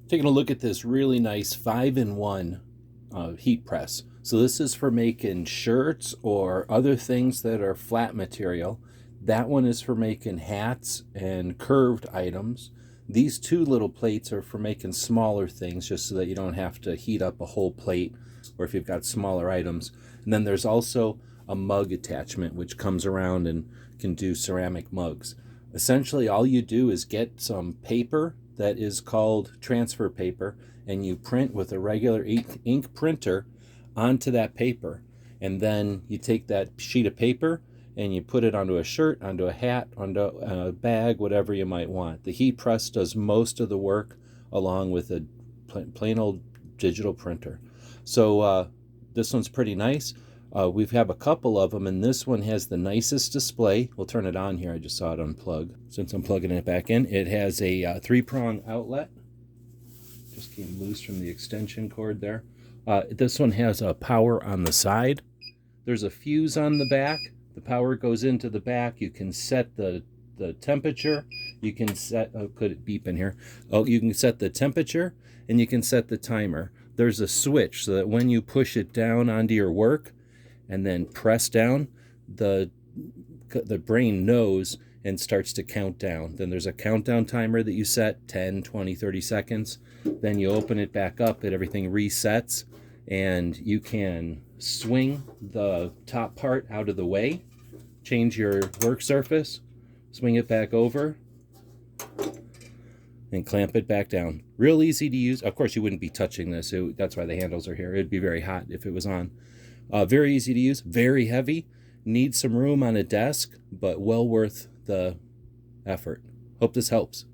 Taking a look at this really nice 5-in-1 heat press. So this is for making shirts or other things that are flat material. That one is for making hats and curved items. These two little plates are for making smaller things, just so that you don't have to heat up a whole plate, or if you've got smaller items. And then there's also a mug attachment, which comes around and can do ceramic mugs. Essentially, all you do is get some paper that is called transfer paper, and you print with a regular ink printer onto that paper. And then you take that sheet of paper and you put it onto a shirt, onto a hat, onto a bag, whatever you might want. The heat press does most of the work, along with a plain old digital printer. So this one's pretty nice. We have a couple of them, and this one has the nicest display. We'll turn it on here. I just saw it unplug. Since I'm plugging it back in, it has a 3-prong outlet. Just came loose from the extension cord there. This one has a power on the side. There's a fuse on the back. The power goes into the back. You can set the temperature. You can set, could it beep in here? Oh, you can set the temperature, and you can set the timer. There's a switch so that when you push it down onto your work and then press down, the brain knows and starts to count down. Then there's a countdown timer that you set, 10, 20, 30 seconds. Then you open it back up and everything resets, and you can swing the top part out of the way, change your work surface, swing it back over, and clamp it back down. Real easy to use. Of course, you wouldn't be touching this. That's why the handles are here. It'd be very hot if it was on. Very easy to use, very heavy, needs some room on a desk, but well worth the effort. Hope this helps.